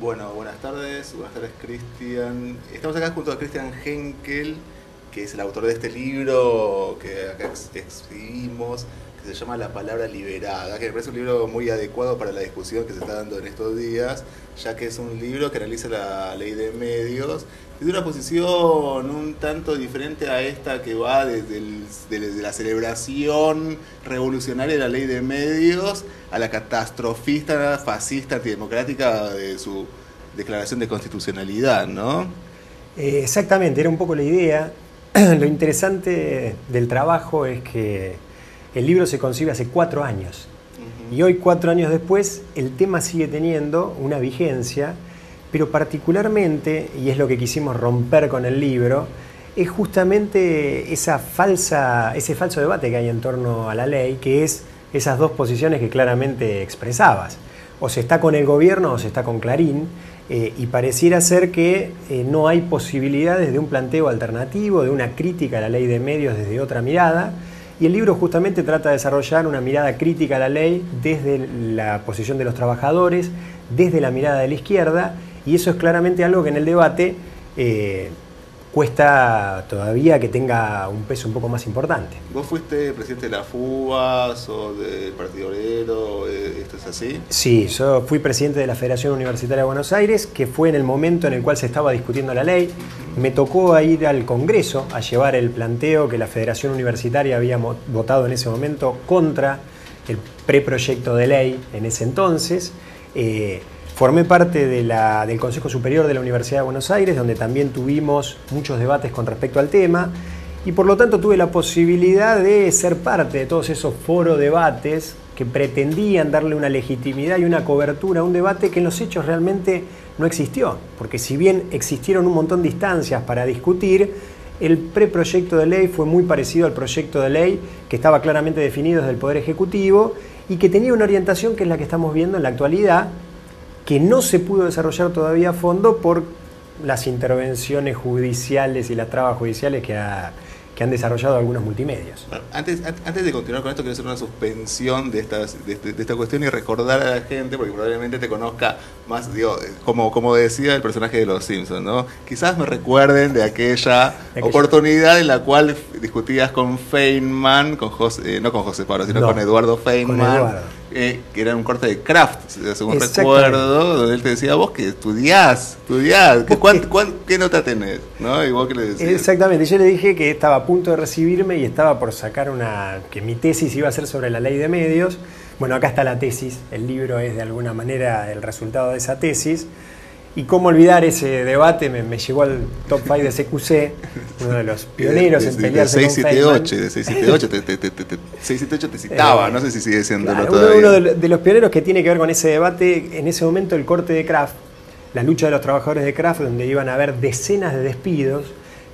Bueno, buenas tardes, Cristian. Estamos acá junto a Christian Henkel, que es el autor de este libro que acá exhibimos, que se llama La palabra liberada, que me parece un libro muy adecuado para la discusión que se está dando en estos días, ya que es un libro que analiza la ley de medios desde una posición un tanto diferente a esta que va desde la celebración revolucionaria de la ley de medios a la catastrofista, fascista, antidemocrática de su declaración de constitucionalidad, ¿no? Exactamente, era un poco la idea. Lo interesante del trabajo es que el libro se concibe hace 4 años. Y hoy, 4 años después, el tema sigue teniendo una vigencia, pero particularmente, y es lo que quisimos romper con el libro, es justamente ese falso debate que hay en torno a la ley, que es esas dos posiciones que claramente expresabas. O se está con el gobierno o se está con Clarín, y pareciera ser que no hay posibilidades de un planteo alternativo, de una crítica a la ley de medios desde otra mirada. Y el libro justamente trata de desarrollar una mirada crítica a la ley desde la posición de los trabajadores, desde la mirada de la izquierda, y eso es claramente algo que en el debate cuesta todavía que tenga un peso un poco más importante. ¿Vos fuiste presidente de la FUBAS o del Partido Obrero? ¿Esto es así? Sí, yo fui presidente de la Federación Universitaria de Buenos Aires, que fue en el momento en el cual se estaba discutiendo la ley. Me tocó ir al Congreso a llevar el planteo que la Federación Universitaria había votado en ese momento contra el preproyecto de ley en ese entonces. Formé parte del Consejo Superior de la Universidad de Buenos Aires, donde también tuvimos muchos debates con respecto al tema, y por lo tanto tuve la posibilidad de ser parte de todos esos foros debates que pretendían darle una legitimidad y una cobertura a un debate que en los hechos realmente no existió, porque si bien existieron un montón de instancias para discutir, el preproyecto de ley fue muy parecido al proyecto de ley que estaba claramente definido desde el Poder Ejecutivo y que tenía una orientación que es la que estamos viendo en la actualidad, que no se pudo desarrollar todavía a fondo por las intervenciones judiciales y las trabas judiciales que han desarrollado algunos multimedios. Bueno, antes de continuar con esto, quiero hacer una suspensión de esta cuestión y recordar a la gente, porque probablemente te conozca más, digo, como decía el personaje de Los Simpsons, ¿no? Quizás me recuerden de aquella oportunidad en la cual discutías con Feynman, no con José Pablo, sino con Eduardo Feynman, que era un corte de Kraft, según recuerdo, donde él te decía, vos que estudiás, ¿qué nota tenés? ¿No? Y vos que le decías. Exactamente, yo le dije que estaba a punto de recibirme y estaba por sacar que mi tesis iba a ser sobre la ley de medios. Bueno, acá está la tesis, el libro es de alguna manera el resultado de esa tesis. Y cómo olvidar ese debate, me llevó al top 5 de CQC, uno de los pioneros en pelearse con Feynman. De 678 te citaba, no sé si sigue siendo todavía. Uno de los pioneros que tiene que ver con ese debate, en ese momento el corte de Kraft, la lucha de los trabajadores de Kraft, donde iban a haber decenas de despidos,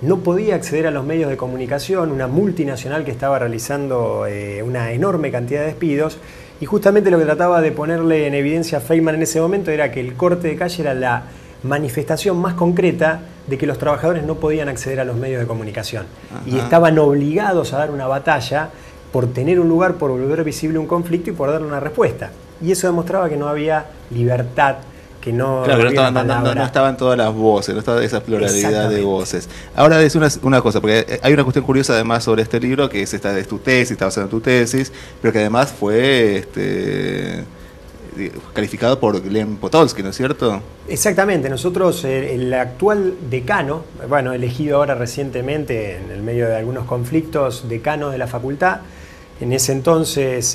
no podía acceder a los medios de comunicación, una multinacional que estaba realizando una enorme cantidad de despidos, y justamente lo que trataba de ponerle en evidencia a Feynman en ese momento era que el corte de calle era la manifestación más concreta de que los trabajadores no podían acceder a los medios de comunicación. Ajá. Y estaban obligados a dar una batalla por tener un lugar, por volver visible un conflicto y por darle una respuesta. Y eso demostraba que no había libertad, que no, claro, no estaban todas las voces, no estaba esa pluralidad de voces. Ahora es una cosa, porque hay una cuestión curiosa además sobre este libro, que es tu tesis, está basado en tu tesis, pero que además fue calificado por Glenn Potolsky, ¿no es cierto? Exactamente, nosotros, el actual decano, bueno, elegido ahora recientemente en el medio de algunos conflictos, decano de la facultad, en ese entonces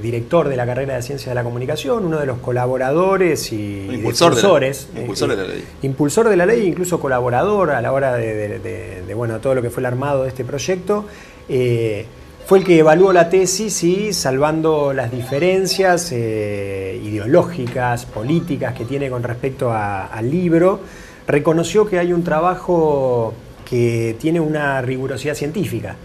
director de la carrera de Ciencias de la Comunicación, uno de los colaboradores y impulsor defensores. Impulsor de la ley. Impulsor de la ley, incluso colaborador a la hora de todo lo que fue el armado de este proyecto. Fue el que evaluó la tesis y, salvando las diferencias ideológicas, políticas que tiene con respecto al libro, reconoció que hay un trabajo que tiene una rigurosidad científica.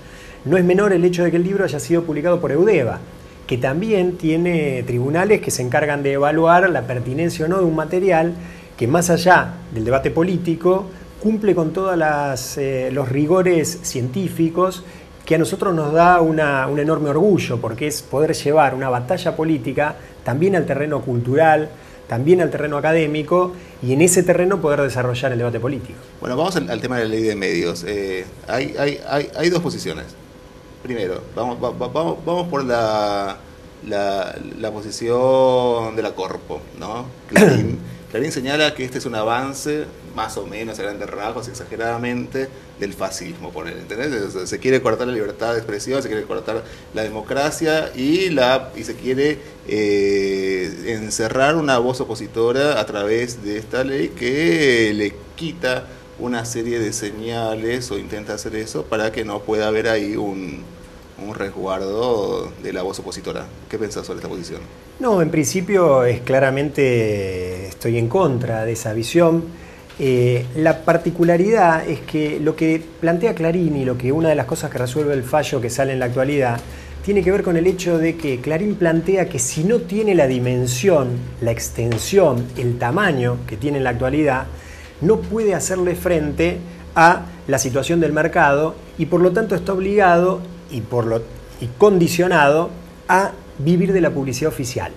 No es menor el hecho de que el libro haya sido publicado por Eudeva, que también tiene tribunales que se encargan de evaluar la pertinencia o no de un material que, más allá del debate político, cumple con todos los rigores científicos, que a nosotros nos da un enorme orgullo, porque es poder llevar una batalla política también al terreno cultural, también al terreno académico y en ese terreno poder desarrollar el debate político. Bueno, vamos al tema de la ley de medios. Hay dos posiciones. Primero, vamos por la posición de la Corpo, ¿no? Clarín señala que este es un avance, más o menos a grandes rasgos, exageradamente, del fascismo, ¿entendés? Se quiere cortar la libertad de expresión, se quiere cortar la democracia y se quiere encerrar una voz opositora a través de esta ley que le quita una serie de señales, o intenta hacer eso, para que no pueda haber ahí un resguardo de la voz opositora. ¿Qué pensás sobre esta posición? No, en principio claramente estoy en contra de esa visión. La particularidad es que lo que plantea Clarín y una de las cosas que resuelve el fallo que sale en la actualidad tiene que ver con el hecho de que Clarín plantea que si no tiene la dimensión, la extensión, el tamaño que tiene en la actualidad, no puede hacerle frente a la situación del mercado y por lo tanto está obligado y condicionado a vivir de la publicidad oficial.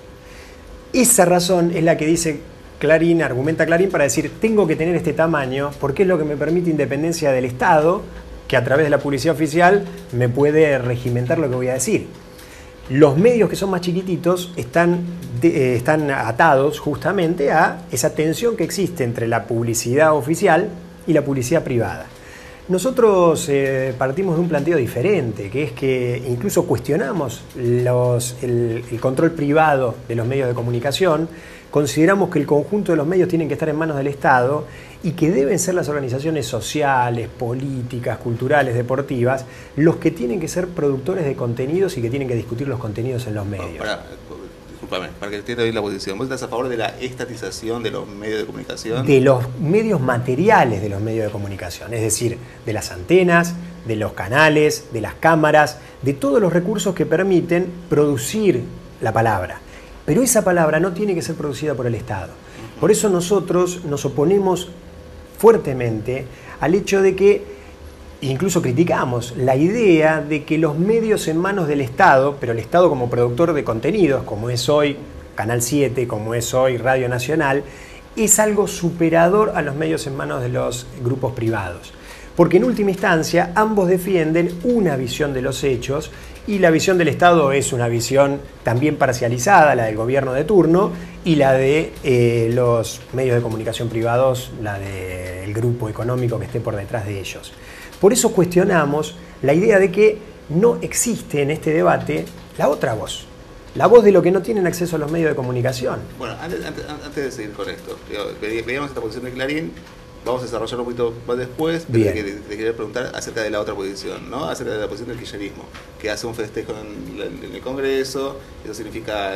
Esa razón es la que dice Clarín, argumenta Clarín para decir tengo que tener este tamaño porque es lo que me permite independencia del Estado, que a través de la publicidad oficial me puede regimentar lo que voy a decir. Los medios que son más chiquititos están atados justamente a esa tensión que existe entre la publicidad oficial y la publicidad privada. Nosotros partimos de un planteo diferente, que es que incluso cuestionamos el control privado de los medios de comunicación, consideramos que el conjunto de los medios tienen que estar en manos del Estado y que deben ser las organizaciones sociales, políticas, culturales, deportivas, los que tienen que ser productores de contenidos y que tienen que discutir los contenidos en los medios. Discúlpame, para que entienda bien la posición. ¿Vos estás a favor de la estatización de los medios de comunicación? De los medios materiales de los medios de comunicación, es decir, de las antenas, de los canales, de las cámaras, de todos los recursos que permiten producir la palabra. Pero esa palabra no tiene que ser producida por el Estado. Por eso nosotros nos oponemos fuertemente al hecho de que, incluso criticamos la idea de que los medios en manos del Estado, pero el Estado como productor de contenidos, como es hoy Canal 7, como es hoy Radio Nacional, es algo superador a los medios en manos de los grupos privados. Porque en última instancia ambos defienden una visión de los hechos y la visión del Estado es una visión también parcializada, la del gobierno de turno, y la de los medios de comunicación privados, la del grupo económico que esté por detrás de ellos. Por eso cuestionamos la idea de que no existe en este debate la otra voz, la voz de los que no tienen acceso a los medios de comunicación. Bueno, antes de seguir con esto, veíamos esta posición de Clarín, vamos a desarrollarlo un poquito más después, pero te quería preguntar acerca de la otra posición, ¿no? Acerca de la posición del kirchnerismo, que hace un festejo en el Congreso, eso significa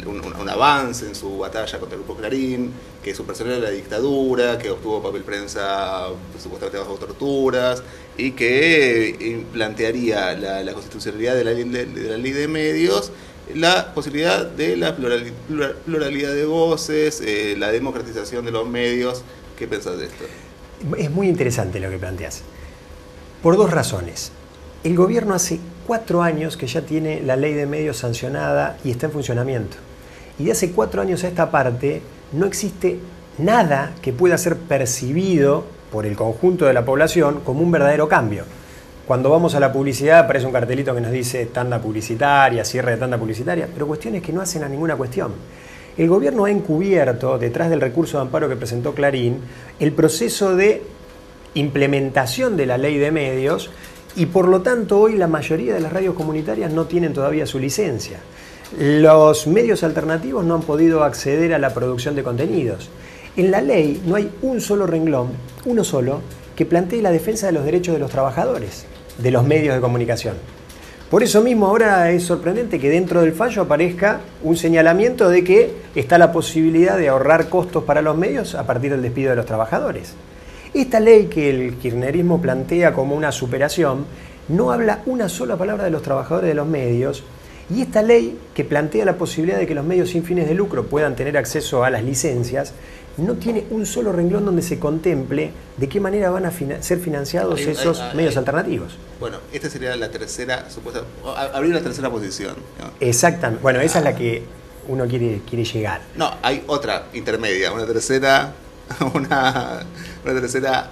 un avance en su batalla contra el grupo Clarín, que es un personero de la dictadura, que obtuvo papel prensa supuestamente bajo torturas, y que plantearía la constitucionalidad de la ley de medios, la posibilidad de la pluralidad de voces, la democratización de los medios. ¿Qué pensás de esto? Es muy interesante lo que planteas. Por dos razones. El gobierno hace 4 años que ya tiene la ley de medios sancionada y está en funcionamiento. Y de hace 4 años a esta parte no existe nada que pueda ser percibido por el conjunto de la población como un verdadero cambio. Cuando vamos a la publicidad aparece un cartelito que nos dice tanda publicitaria, cierre de tanda publicitaria, pero cuestiones que no hacen a ninguna cuestión. El gobierno ha encubierto, detrás del recurso de amparo que presentó Clarín, el proceso de implementación de la ley de medios y por lo tanto hoy la mayoría de las radios comunitarias no tienen todavía su licencia. Los medios alternativos no han podido acceder a la producción de contenidos. En la ley no hay un solo renglón, uno solo, que plantee la defensa de los derechos de los trabajadores de los medios de comunicación. Por eso mismo ahora es sorprendente que dentro del fallo aparezca un señalamiento de que está la posibilidad de ahorrar costos para los medios a partir del despido de los trabajadores. Esta ley que el kirchnerismo plantea como una superación no habla una sola palabra de los trabajadores de los medios y esta ley que plantea la posibilidad de que los medios sin fines de lucro puedan tener acceso a las licencias no tiene un solo renglón donde se contemple de qué manera van a ser financiados esos medios alternativos. Bueno, esta sería la tercera, supuesta, abrir la tercera posición, ¿no? Exactamente. Bueno, esa es la que uno quiere llegar. No, hay otra intermedia, una tercera, una tercera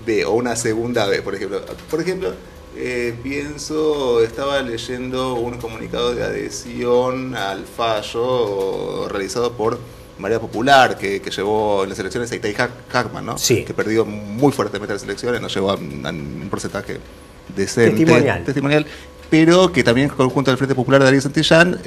B o una segunda B, por ejemplo. Por ejemplo, estaba leyendo un comunicado de adhesión al fallo realizado por Marea Popular, que llevó en las elecciones a Itay Hackman, ¿no? Sí. Que perdió muy fuertemente las elecciones, nos llevó a un porcentaje decente, testimonial, pero que también junto al Frente Popular de Darío Santillán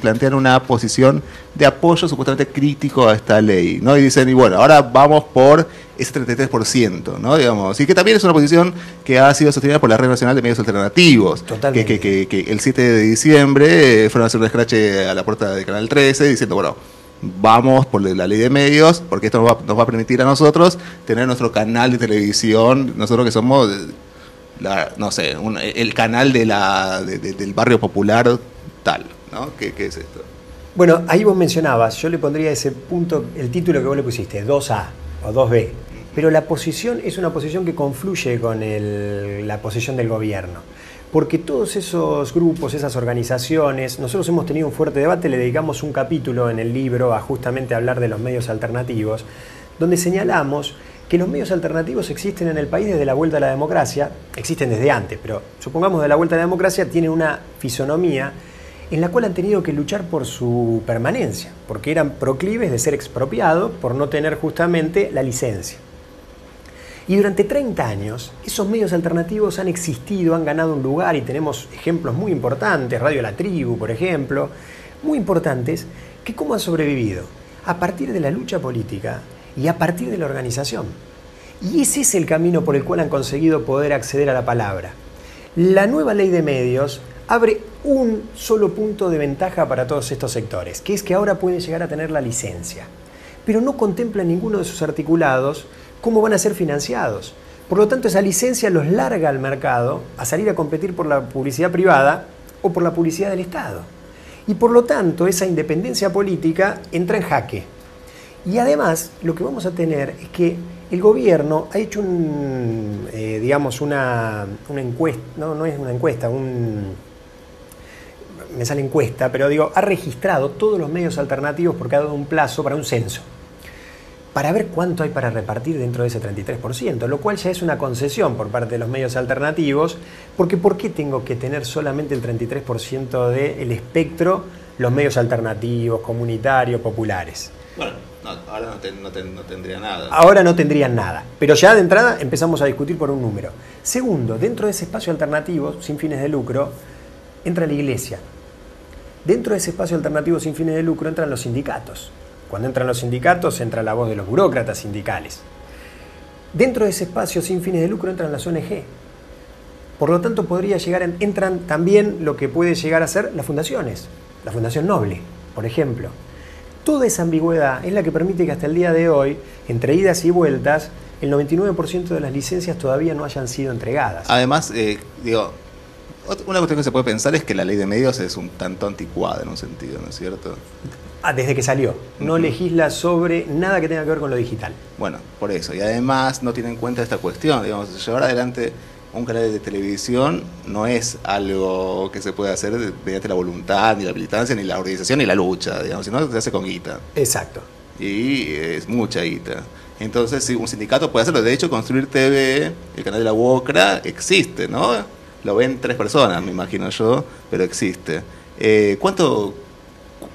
plantean una posición de apoyo supuestamente crítico a esta ley, ¿no? Y dicen, y bueno, ahora vamos por ese 33%, ¿no? Digamos, y que también es una posición que ha sido sostenida por la Red Nacional de Medios Alternativos. Totalmente. Que el 7 de diciembre fueron a hacer un escrache a la puerta de Canal 13 diciendo, bueno, vamos por la ley de medios, porque esto nos va a permitir a nosotros tener nuestro canal de televisión, nosotros que somos, no sé, el canal del barrio popular tal, ¿no? ¿Qué es esto? Bueno, ahí vos mencionabas, yo le pondría a ese punto el título que vos le pusiste, 2A o 2B, pero la posición es una posición que confluye con la posición del gobierno. Porque todos esos grupos, esas organizaciones, nosotros hemos tenido un fuerte debate, le dedicamos un capítulo en el libro a justamente hablar de los medios alternativos, donde señalamos que los medios alternativos existen en el país desde la vuelta a la democracia, existen desde antes, pero supongamos de la vuelta a la democracia tienen una fisonomía en la cual han tenido que luchar por su permanencia, porque eran proclives de ser expropiados por no tener justamente la licencia. Y durante 30 años, esos medios alternativos han existido, han ganado un lugar y tenemos ejemplos muy importantes, Radio La Tribu, por ejemplo, muy importantes, que cómo han sobrevivido a partir de la lucha política y a partir de la organización. Y ese es el camino por el cual han conseguido poder acceder a la palabra. La nueva ley de medios abre un solo punto de ventaja para todos estos sectores, que es que ahora pueden llegar a tener la licencia, pero no contempla en ninguno de sus articulados cómo van a ser financiados. Por lo tanto, esa licencia los larga al mercado a salir a competir por la publicidad privada o por la publicidad del Estado. Y por lo tanto, esa independencia política entra en jaque. Y además, lo que vamos a tener es que el gobierno ha hecho una encuesta, no es una encuesta, me sale encuesta, pero digo, ha registrado todos los medios alternativos porque ha dado un plazo para un censo, para ver cuánto hay para repartir dentro de ese 33%, lo cual ya es una concesión por parte de los medios alternativos, porque ¿por qué tengo que tener solamente el 33% del espectro los medios alternativos, comunitarios, populares? Bueno, ahora no tendría nada. Ahora no tendrían nada, pero ya de entrada empezamos a discutir por un número. Segundo, dentro de ese espacio alternativo, sin fines de lucro, entra la iglesia. Dentro de ese espacio alternativo sin fines de lucro entran los sindicatos. Cuando entran los sindicatos, entra la voz de los burócratas sindicales. Dentro de ese espacio sin fines de lucro entran las ONG. Por lo tanto, entran también lo que puede llegar a ser las fundaciones. La Fundación Noble, por ejemplo. Toda esa ambigüedad es la que permite que hasta el día de hoy, entre idas y vueltas, el 99% de las licencias todavía no hayan sido entregadas. Además, una cuestión que se puede pensar es que la ley de medios es un tanto anticuada en un sentido, ¿no es cierto? Desde que salió. No legisla sobre nada que tenga que ver con lo digital. Bueno, por eso. Y además no tiene en cuenta esta cuestión. Digamos, llevar adelante un canal de televisión no es algo que se puede hacer mediante la voluntad, ni la militancia, ni la organización, ni la lucha, digamos, sino que se hace con guita. Exacto. Y es mucha guita. Entonces, si un sindicato puede hacerlo, de hecho, Construir TV, el canal de la UOCRA, existe, ¿no? Lo ven 3 personas, me imagino yo, pero existe.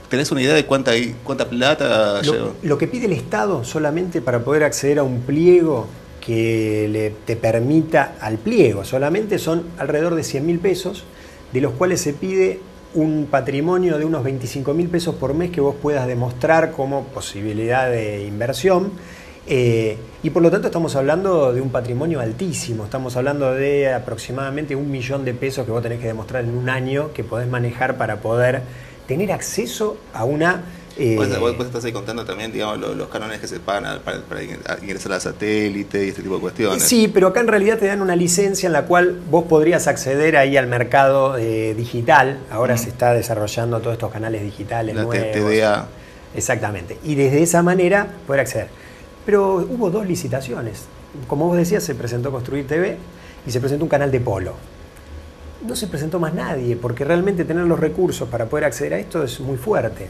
¿Tenés una idea de cuánta plata lleva? Lo que pide el Estado solamente para poder acceder a un pliego que te permita al pliego solamente son alrededor de 100.000 pesos, de los cuales se pide un patrimonio de unos 25.000 pesos por mes que vos puedas demostrar como posibilidad de inversión. Y por lo tanto estamos hablando de un patrimonio altísimo, estamos hablando de aproximadamente 1 millón de pesos que vos tenés que demostrar en un año que podés manejar para poder tener acceso a una... Vos estás ahí contando también, digamos, los cánones que se pagan para ingresar al satélite y este tipo de cuestiones. Sí, pero acá en realidad te dan una licencia en la cual vos podrías acceder ahí al mercado digital. Ahora se está desarrollando todos estos canales digitales la nuevos. TDA. Exactamente. Y desde esa manera poder acceder. Pero hubo 2 licitaciones. Como vos decías, se presentó Construir TV y se presentó un canal de polo. No se presentó más nadie, porque realmente tener los recursos para poder acceder a esto es muy fuerte.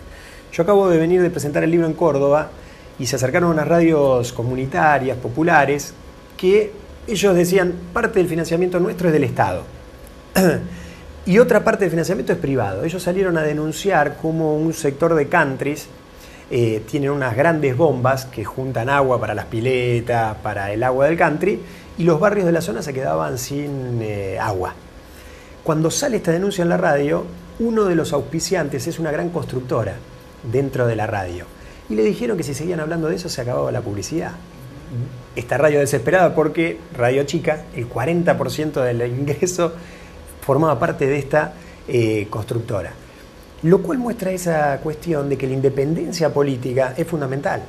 Yo acabo de venir de presentar el libro en Córdoba y se acercaron unas radios comunitarias, populares, que ellos decían, parte del financiamiento nuestro es del Estado. Y otra parte del financiamiento es privado. Ellos salieron a denunciar cómo un sector de countries tienen unas grandes bombas que juntan agua para las piletas, para el agua del country, y los barrios de la zona se quedaban sin agua. Cuando sale esta denuncia en la radio, uno de los auspiciantes es una gran constructora dentro de la radio. Y le dijeron que si seguían hablando de eso se acababa la publicidad. Esta radio desesperada porque Radio Chica, el 40% del ingreso formaba parte de esta constructora. Lo cual muestra esa cuestión de que la independencia política es fundamental.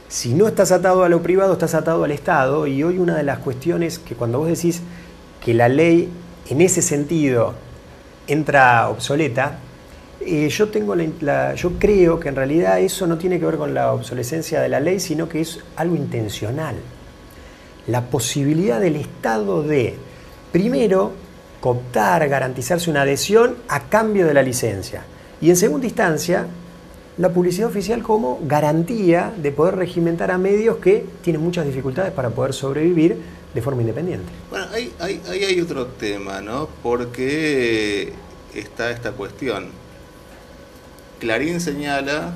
Si no estás atado a lo privado, estás atado al Estado, y hoy una de las cuestiones que cuando vos decís que la ley en ese sentido entra obsoleta, yo creo que en realidad eso no tiene que ver con la obsolescencia de la ley, sino que es algo intencional. La posibilidad del Estado de, primero, cooptar, garantizarse una adhesión a cambio de la licencia. Y en segunda instancia, la publicidad oficial como garantía de poder regimentar a medios que tienen muchas dificultades para poder sobrevivir de forma independiente. Bueno, ahí hay otro tema, ¿no? Porque está esta cuestión. Clarín señala,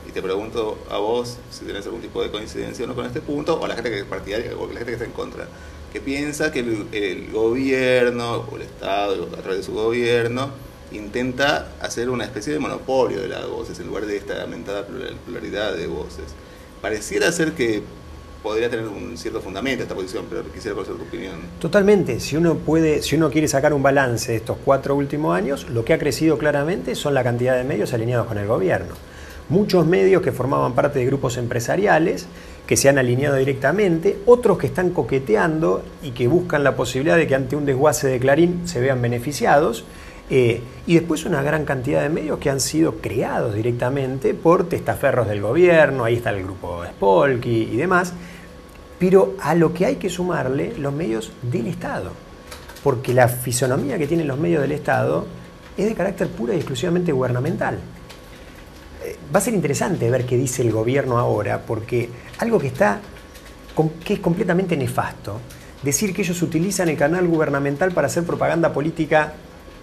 y te pregunto a vos si tenés algún tipo de coincidencia o no con este punto, o a la gente que es partidaria, o la gente que está en contra, que piensa que el gobierno, o el Estado, a través de su gobierno, intenta hacer una especie de monopolio de las voces, en lugar de esta lamentada pluralidad de voces. Pareciera ser que podría tener un cierto fundamento esta posición, pero quisiera conocer tu opinión. Totalmente. Si uno quiere sacar un balance de estos 4 últimos años, lo que ha crecido claramente son la cantidad de medios alineados con el gobierno. Muchos medios que formaban parte de grupos empresariales, que se han alineado directamente, otros que están coqueteando y que buscan la posibilidad de que ante un desguace de Clarín se vean beneficiados, y después una gran cantidad de medios que han sido creados directamente por testaferros del gobierno, ahí está el grupo Spolky y demás, pero a lo que hay que sumarle los medios del Estado, porque la fisonomía que tienen los medios del Estado es de carácter pura y exclusivamente gubernamental. Va a ser interesante ver qué dice el gobierno ahora, porque algo que es completamente nefasto, decir que ellos utilizan el canal gubernamental para hacer propaganda política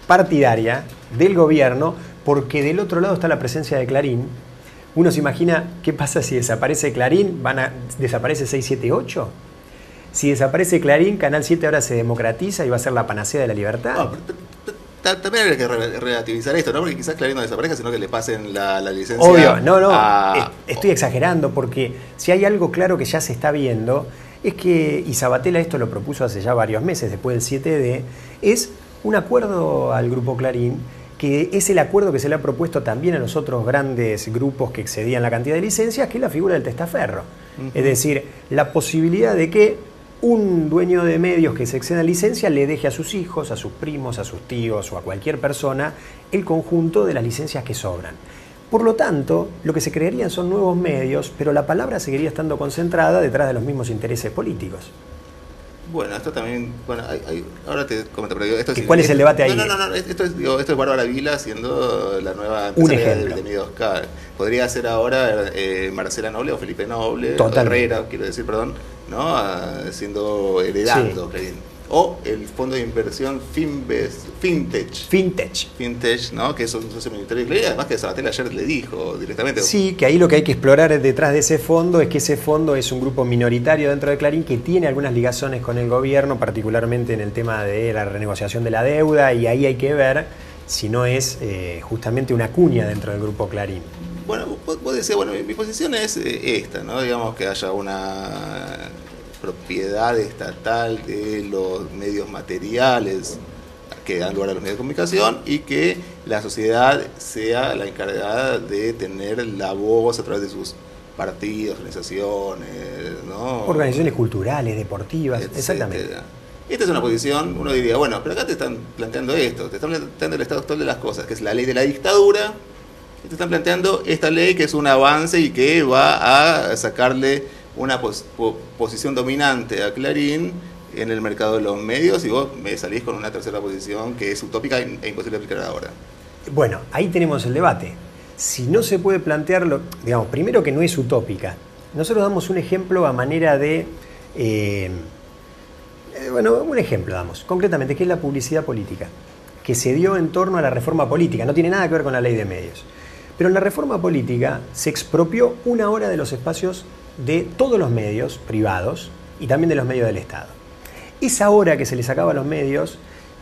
partidaria del gobierno, porque del otro lado está la presencia de Clarín. Uno se imagina qué pasa si desaparece Clarín, desaparece 678. Si desaparece Clarín, Canal 7 ahora se democratiza y va a ser la panacea de la libertad. No, también hay que relativizar esto, ¿no? Porque quizás Clarín no desaparezca, sino que le pasen la licencia. Obvio, estoy exagerando, porque si hay algo claro que ya se está viendo, es que, y Sabatella esto lo propuso hace ya varios meses, después del 7D, es un acuerdo al Grupo Clarín, que es el acuerdo que se le ha propuesto también a los otros grandes grupos que excedían la cantidad de licencias, que es la figura del testaferro. Es decir, la posibilidad de que un dueño de medios que se exceda en licencia le deje a sus hijos, a sus primos, a sus tíos o a cualquier persona el conjunto de las licencias que sobran. Por lo tanto, lo que se crearían son nuevos medios, pero la palabra seguiría estando concentrada detrás de los mismos intereses políticos. Bueno, esto también, ahora te comento, pero digo, esto ¿Cuál es el debate ahí? No, esto es Bárbara Vila siendo la nueva empresaria de Medios Oscar. Podría ser ahora Marcela Noble o Felipe Noble, Herrera, quiero decir, perdón, ¿no? Heredando, sí. O el fondo de inversión Fintech, ¿no? Que es un socio minoritario de Clarín, además que Sabatella ayer le dijo directamente. Sí, que ahí lo que hay que explorar detrás de ese fondo es que ese fondo es un grupo minoritario dentro de Clarín que tiene algunas ligazones con el gobierno, particularmente en el tema de la renegociación de la deuda, y ahí hay que ver si no es justamente una cuña dentro del grupo Clarín. Bueno, vos decías, mi posición es esta, ¿no? Digamos que haya una propiedad estatal de los medios materiales que dan lugar a los medios de comunicación y que la sociedad sea la encargada de tener la voz a través de sus partidos, organizaciones, ¿no? Organizaciones culturales, deportivas, etcétera. Exactamente. Esta es una posición, uno diría, bueno, pero acá te están planteando esto, te están planteando el estado actual de las cosas, que es la ley de la dictadura, y te están planteando esta ley que es un avance y que va a sacarle una posición dominante a Clarín en el mercado de los medios, y vos me salís con una tercera posición que es utópica e imposible de aplicar ahora. Bueno, ahí tenemos el debate. si no se puede plantearlo, digamos, primero que no es utópica. Nosotros damos un ejemplo a manera de... bueno, un ejemplo damos, concretamente, que es la publicidad política, que se dio en torno a la reforma política, no tiene nada que ver con la ley de medios. Pero en la reforma política se expropió 1 hora de los espacios de todos los medios privados y también de los medios del Estado. Esa hora que se le sacaba a los medios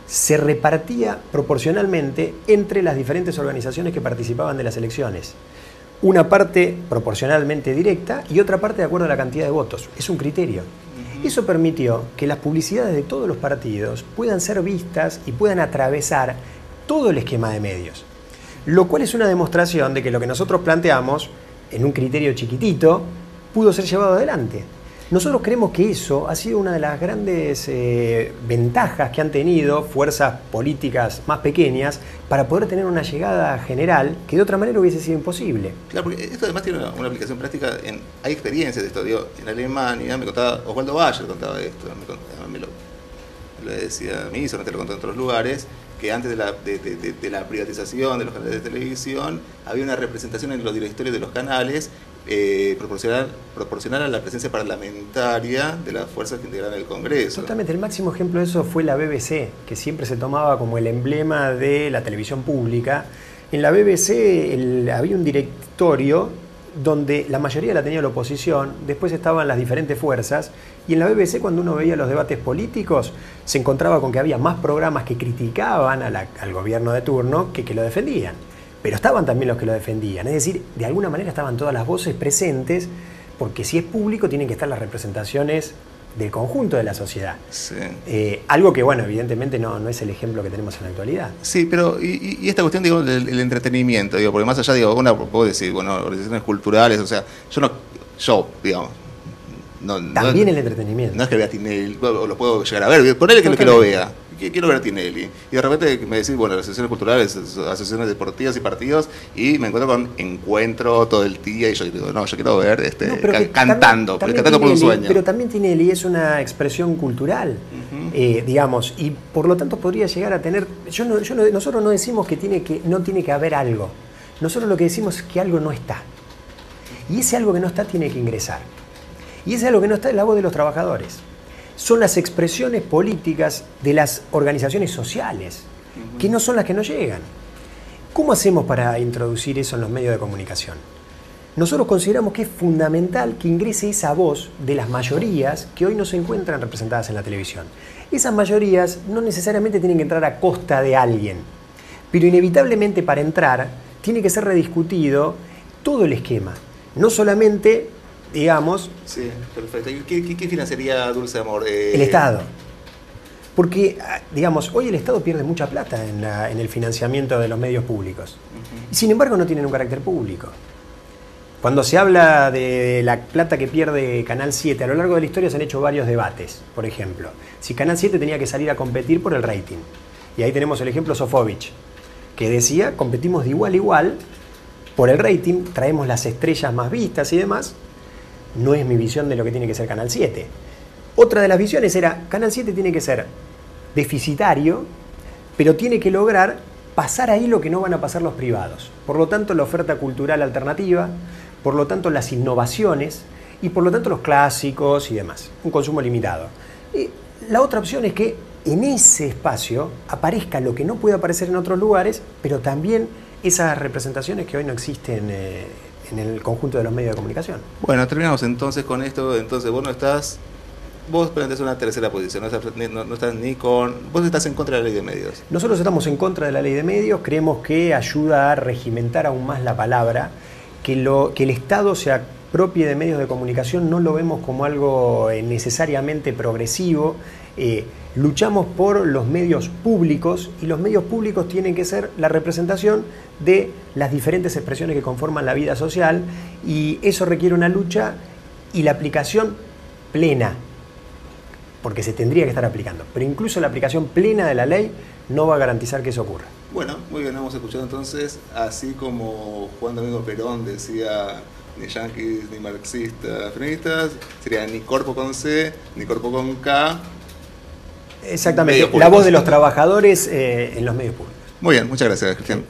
se repartía proporcionalmente entre las diferentes organizaciones que participaban de las elecciones. Una parte proporcionalmente directa y otra parte de acuerdo a la cantidad de votos. Es un criterio. Eso permitió que las publicidades de todos los partidos puedan ser vistas y puedan atravesar todo el esquema de medios. Lo cual es una demostración de que lo que nosotros planteamos, en un criterio chiquitito, pudo ser llevado adelante. Nosotros creemos que eso ha sido una de las grandes ventajas que han tenido fuerzas políticas más pequeñas para poder tener una llegada general que de otra manera hubiese sido imposible. Claro, porque esto además tiene una aplicación práctica. Hay experiencias de esto. Digo, en Alemania me contaba, Osvaldo Bayer contaba esto, me lo decía a mí, solamente lo contó en otros lugares, que antes de la privatización de los canales de televisión había una representación en los directorios de los canales proporcional a la presencia parlamentaria de las fuerzas que integran el Congreso. Totalmente, el máximo ejemplo de eso fue la BBC, que siempre se tomaba como el emblema de la televisión pública. En la BBC había un directorio donde la mayoría la tenía la oposición, después estaban las diferentes fuerzas, y en la BBC cuando uno veía los debates políticos se encontraba con que había más programas que criticaban al gobierno de turno que lo defendían. Pero estaban también los que lo defendían, es decir, de alguna manera estaban todas las voces presentes, porque si es público tienen que estar las representaciones del conjunto de la sociedad. Sí. Algo que, bueno, evidentemente no es el ejemplo que tenemos en la actualidad. Sí, pero y esta cuestión, digo, del entretenimiento, digo, porque más allá, digo, puedo decir, bueno, organizaciones culturales, o sea, yo, digamos, también el entretenimiento. No es que vea Tinelli, lo puedo llegar a ver, ponele que lo vea. Quiero ver a Tinelli. Y de repente me decís, bueno, las asociaciones culturales, asociaciones deportivas y partidos, y me encuentro con encuentro todo el día, y yo digo, no, yo quiero ver cantando, también cantando por un sueño. Pero también Tinelli es una expresión cultural, digamos, y por lo tanto podría llegar a tener... Nosotros no decimos que no tiene que haber algo. Nosotros lo que decimos es que algo no está. Y ese algo que no está tiene que ingresar. Y ese algo que no está es la voz de los trabajadores. Son las expresiones políticas de las organizaciones sociales, que no son las que nos llegan. ¿Cómo hacemos para introducir eso en los medios de comunicación? Nosotros consideramos que es fundamental que ingrese esa voz de las mayorías que hoy no se encuentran representadas en la televisión. Esas mayorías no necesariamente tienen que entrar a costa de alguien, pero inevitablemente para entrar tiene que ser rediscutido todo el esquema, no solamente... digamos... Sí, perfecto. ¿Y qué financiaría Dulce Amor? El Estado. Porque, digamos, hoy el Estado pierde mucha plata en el financiamiento de los medios públicos. Y sin embargo no tienen un carácter público. Cuando se habla de la plata que pierde Canal 7, a lo largo de la historia se han hecho varios debates. Por ejemplo, si Canal 7 tenía que salir a competir por el rating. Y ahí tenemos el ejemplo Sofovich, que decía, competimos de igual a igual por el rating, traemos las estrellas más vistas y demás. No es mi visión de lo que tiene que ser Canal 7. Otra de las visiones era, Canal 7 tiene que ser deficitario, pero tiene que lograr pasar ahí lo que no van a pasar los privados. Por lo tanto, la oferta cultural alternativa, por lo tanto, las innovaciones y por lo tanto los clásicos y demás. Un consumo limitado. La otra opción es que en ese espacio aparezca lo que no puede aparecer en otros lugares, pero también esas representaciones que hoy no existen en el conjunto de los medios de comunicación. Bueno, terminamos entonces con esto. Entonces vos planteas una tercera posición, no estás ni con... Vos estás en contra de la ley de medios. Nosotros estamos en contra de la ley de medios, creemos que ayuda a regimentar aún más la palabra, que el Estado se apropie de medios de comunicación no lo vemos como algo necesariamente progresivo. Luchamos por los medios públicos y los medios públicos tienen que ser la representación de las diferentes expresiones que conforman la vida social, y eso requiere una lucha y la aplicación plena, porque se tendría que estar aplicando, pero incluso la aplicación plena de la ley no va a garantizar que eso ocurra. Bueno, muy bien, hemos escuchado entonces, así como Juan Domingo Perón decía, ni yanquis, ni marxistas, feministas, sería ni corpo con C, ni corpo con K. Exactamente, la voz de los trabajadores en los medios públicos. Muy bien, muchas gracias, Cristian.